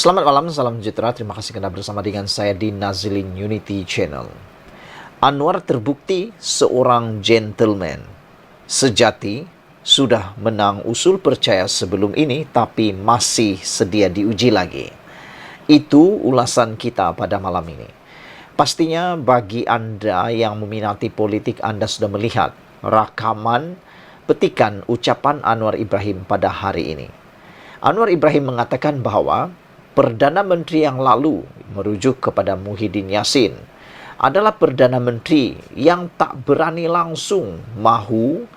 Selamat malam, salam sejahtera. Terima kasih kerana bersama dengan saya di Nazilin Unity Channel. Anwar terbukti seorang gentleman. Sejati, sudah menang usul percaya sebelum ini tapi masih sedia diuji lagi. Itu ulasan kita pada malam ini. Pastinya bagi Anda yang meminati politik, Anda sudah melihat rakaman petikan ucapan Anwar Ibrahim pada hari ini. Anwar Ibrahim mengatakan bahawa Perdana Menteri yang lalu, merujuk kepada Muhyiddin Yassin, adalah Perdana Menteri yang tak berani langsung mahu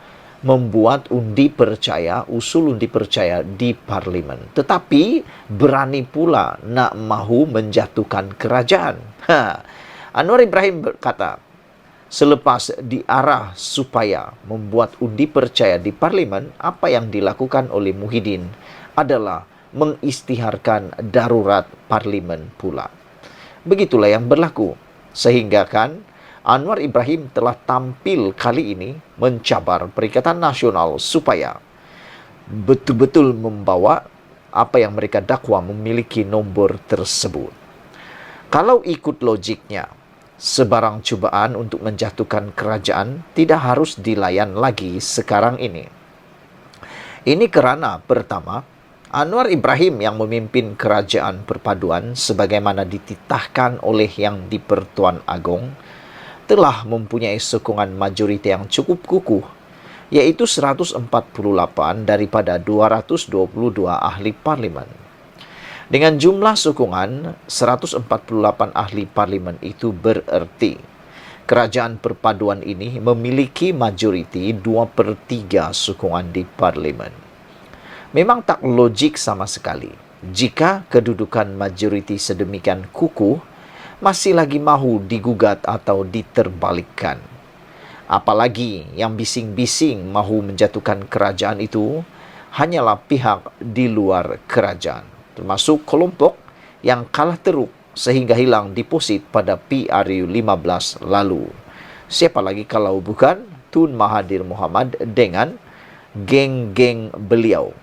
membuat usul undi percaya di Parlimen. Tetapi berani pula nak mahu menjatuhkan kerajaan. Anwar Ibrahim berkata, selepas diarah supaya membuat undi percaya di Parlimen, apa yang dilakukan oleh Muhyiddin adalah mengisytiharkan darurat Parlimen pula. Begitulah yang berlaku. Sehingga kan Anwar Ibrahim telah tampil kali ini mencabar Perikatan Nasional supaya betul-betul membawa apa yang mereka dakwa memiliki nombor tersebut. Kalau ikut logiknya, sebarang cubaan untuk menjatuhkan kerajaan tidak harus dilayan lagi sekarang ini. Ini kerana pertama, Anwar Ibrahim yang memimpin kerajaan perpaduan sebagaimana dititahkan oleh Yang di-Pertuan Agong telah mempunyai sokongan majoriti yang cukup kukuh, iaitu 148 daripada 222 ahli parlimen. Dengan jumlah sokongan 148 ahli parlimen itu bererti kerajaan perpaduan ini memiliki majoriti 2/3 sokongan di parlimen. Memang tak logik sama sekali jika kedudukan majoriti sedemikian kukuh masih lagi mahu digugat atau diterbalikkan. Apalagi yang bising-bising mahu menjatuhkan kerajaan itu hanyalah pihak di luar kerajaan, termasuk kelompok yang kalah teruk sehingga hilang deposit pada PRU 15 lalu. Siapa lagi kalau bukan Tun Mahathir Mohamad dengan geng-geng beliau,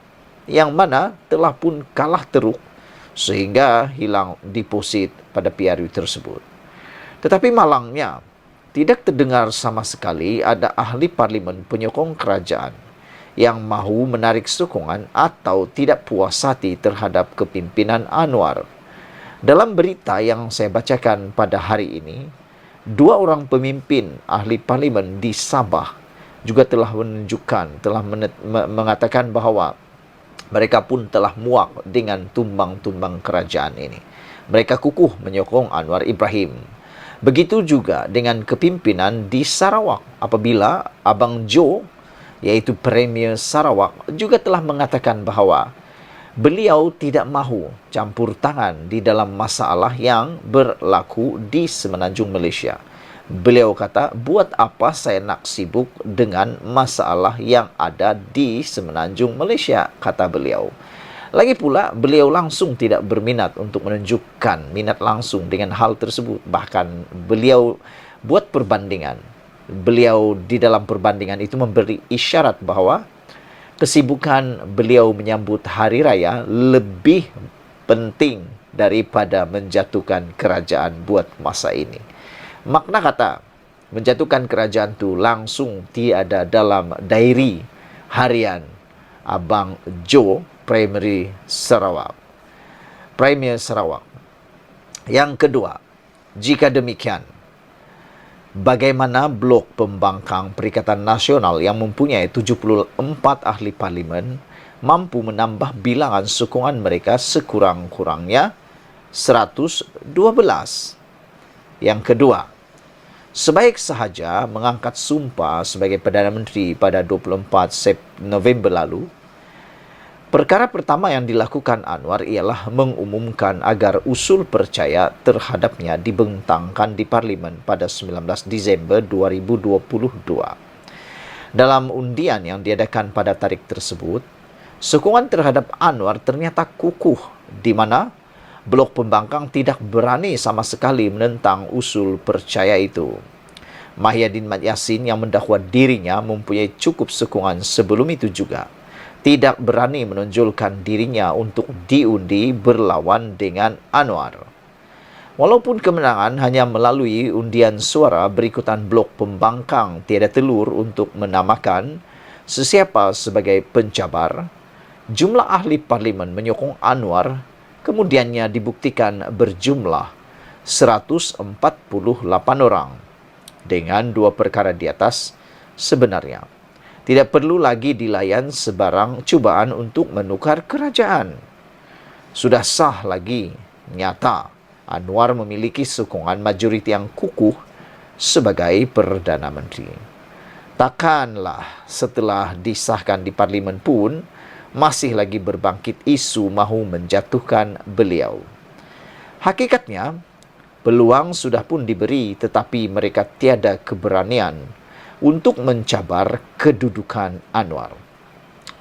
yang mana telah pun kalah teruk sehingga hilang deposit pada PRU tersebut. Tetapi malangnya, tidak terdengar sama sekali ada ahli parlimen penyokong kerajaan yang mahu menarik sokongan atau tidak puas hati terhadap kepimpinan Anwar. Dalam berita yang saya bacakan pada hari ini, 2 orang pemimpin ahli parlimen di Sabah juga telah mengatakan bahawa mereka pun telah muak dengan tumbang-tumbang kerajaan ini. Mereka kukuh menyokong Anwar Ibrahim. Begitu juga dengan kepimpinan di Sarawak apabila Abang Jo, iaitu Premier Sarawak, juga telah mengatakan bahawa beliau tidak mahu campur tangan di dalam masalah yang berlaku di Semenanjung Malaysia. Beliau kata, buat apa saya nak sibuk dengan masalah yang ada di Semenanjung Malaysia, kata beliau. Lagi pula, beliau langsung tidak berminat untuk menunjukkan minat langsung dengan hal tersebut. Bahkan beliau buat perbandingan. Beliau di dalam perbandingan itu memberi isyarat bahawa kesibukan beliau menyambut hari raya lebih penting daripada menjatuhkan kerajaan buat masa ini. Makna kata menjatuhkan kerajaan itu langsung tiada dalam diary harian Abang Jo, Premier Sarawak. Yang kedua, jika demikian, bagaimana blok pembangkang Perikatan Nasional yang mempunyai 74 ahli parlimen mampu menambah bilangan sokongan mereka sekurang-kurangnya 112? Yang kedua, sebaik sahaja mengangkat sumpah sebagai Perdana Menteri pada 24 November lalu, perkara pertama yang dilakukan Anwar ialah mengumumkan agar usul percaya terhadapnya dibentangkan di Parlimen pada 19 Disember 2022. Dalam undian yang diadakan pada tarikh tersebut, sokongan terhadap Anwar ternyata kukuh, di mana blok pembangkang tidak berani sama sekali menentang usul percaya itu. Muhyiddin Yassin yang mendakwa dirinya mempunyai cukup sokongan sebelum itu juga tidak berani menonjolkan dirinya untuk diundi berlawan dengan Anwar. Walaupun kemenangan hanya melalui undian suara berikutan blok pembangkang tiada telur untuk menamakan sesiapa sebagai pencabar, jumlah ahli parlimen menyokong Anwar kemudiannya dibuktikan berjumlah 148 orang. Dengan dua perkara di atas, sebenarnya tidak perlu lagi dilayan sebarang cubaan untuk menukar kerajaan. Sudah sah lagi, nyata, Anwar memiliki sokongan majoriti yang kukuh sebagai Perdana Menteri. Takkanlah setelah disahkan di parlimen pun, masih lagi berbangkit isu mahu menjatuhkan beliau. Hakikatnya, peluang sudah pun diberi tetapi mereka tiada keberanian untuk mencabar kedudukan Anwar.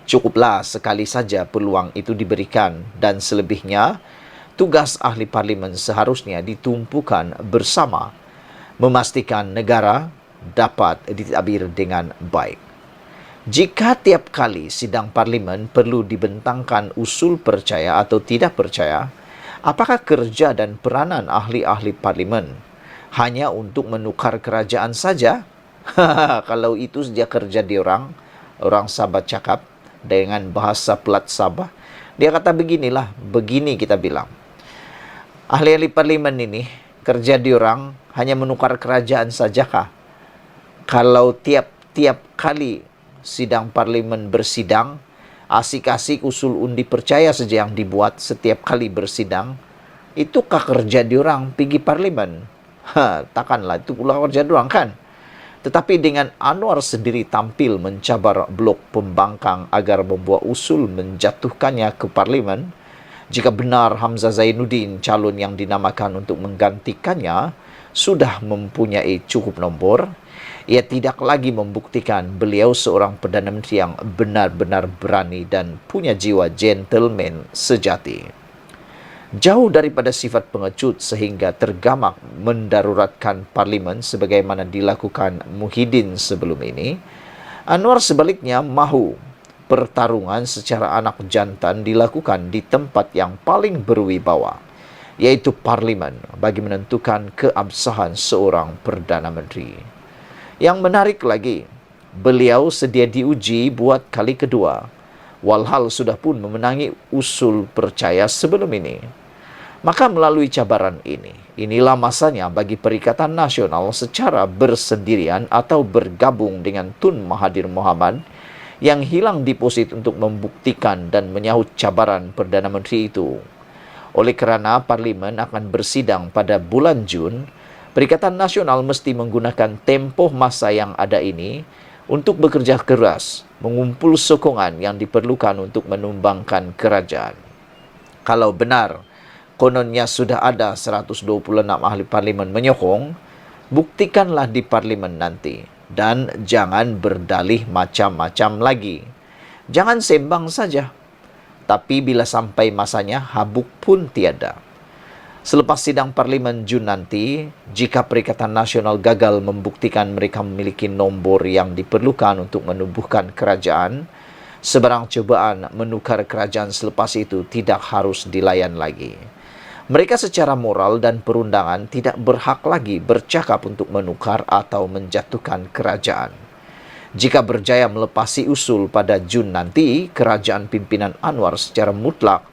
Cukuplah sekali saja peluang itu diberikan dan selebihnya, tugas ahli parlimen seharusnya ditumpukan bersama memastikan negara dapat ditadbir dengan baik. Jika tiap kali sidang parlimen perlu dibentangkan usul percaya atau tidak percaya, apakah kerja dan peranan ahli-ahli parlimen hanya untuk menukar kerajaan saja? Kalau itu saja kerja diorang, orang Sabah cakap dengan bahasa pelat Sabah, dia kata beginilah, begini kita bilang. Ahli-ahli parlimen ini kerja diorang hanya menukar kerajaan sajakah? Kalau tiap kali sidang parlimen bersidang, asik-asik usul undi percaya saja yang dibuat setiap kali bersidang, itukah kerja diorang pergi parlimen? Takkanlah itu pula kerja diorang kan? Tetapi dengan Anwar sendiri tampil mencabar blok pembangkang agar membuat usul menjatuhkannya ke parlimen, jika benar Hamzah Zainuddin, calon yang dinamakan untuk menggantikannya, sudah mempunyai cukup nombor, ia tidak lagi membuktikan beliau seorang Perdana Menteri yang benar-benar berani dan punya jiwa gentleman sejati. Jauh daripada sifat pengecut sehingga tergamak mendaruratkan parlimen sebagaimana dilakukan Muhyiddin sebelum ini, Anwar sebaliknya mahu pertarungan secara anak jantan dilakukan di tempat yang paling berwibawa, yaitu parlimen, bagi menentukan keabsahan seorang Perdana Menteri. Yang menarik lagi, beliau sedia diuji buat kali kedua, walhal sudah pun memenangi usul percaya sebelum ini. Maka melalui cabaran ini, inilah masanya bagi Perikatan Nasional secara bersendirian atau bergabung dengan Tun Mahathir Mohamad yang hilang deposit untuk membuktikan dan menyahut cabaran Perdana Menteri itu. Oleh kerana parlimen akan bersidang pada bulan Jun, Perikatan Nasional mesti menggunakan tempoh masa yang ada ini untuk bekerja keras, mengumpul sokongan yang diperlukan untuk menumbangkan kerajaan. Kalau benar, kononnya sudah ada 126 ahli parlimen menyokong, buktikanlah di parlimen nanti. Dan jangan berdalih macam-macam lagi. Jangan sembang saja. Tapi bila sampai masanya, habuk pun tiada. Selepas sidang parlimen Jun nanti, jika Perikatan Nasional gagal membuktikan mereka memiliki nombor yang diperlukan untuk menubuhkan kerajaan, sebarang cubaan menukar kerajaan selepas itu tidak harus dilayan lagi. Mereka secara moral dan perundangan tidak berhak lagi bercakap untuk menukar atau menjatuhkan kerajaan. Jika berjaya melepasi usul pada Jun nanti, kerajaan pimpinan Anwar secara mutlak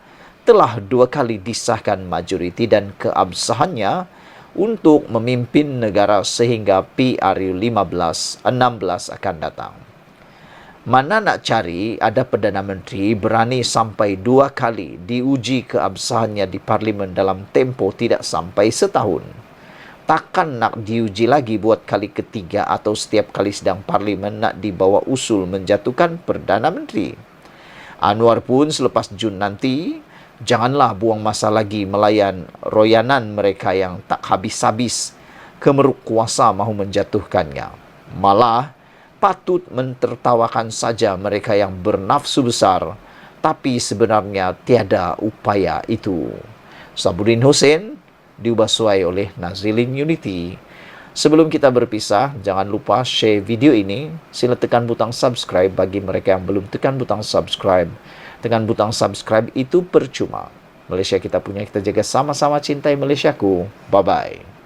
telah 2 kali disahkan majoriti dan keabsahannya untuk memimpin negara sehingga PRU 15-16 akan datang. Mana nak cari ada Perdana Menteri berani sampai 2 kali diuji keabsahannya di parlimen dalam tempoh tidak sampai setahun. Takkan nak diuji lagi buat kali ketiga atau setiap kali sidang parlimen nak dibawa usul menjatuhkan Perdana Menteri. Anwar pun selepas Jun nanti, janganlah buang masa lagi melayan royanan mereka yang tak habis-habis kemeruk kuasa mahu menjatuhkannya. Malah, patut mentertawakan saja mereka yang bernafsu besar, tapi sebenarnya tiada upaya itu. Sabuddin Hussein, diubah suai oleh Nazilin Unity. Sebelum kita berpisah, jangan lupa share video ini. Sila tekan butang subscribe bagi mereka yang belum tekan butang subscribe. Tekan butang subscribe itu percuma. Malaysia kita punya, kita jaga sama-sama cintai Malaysiaku. Bye-bye.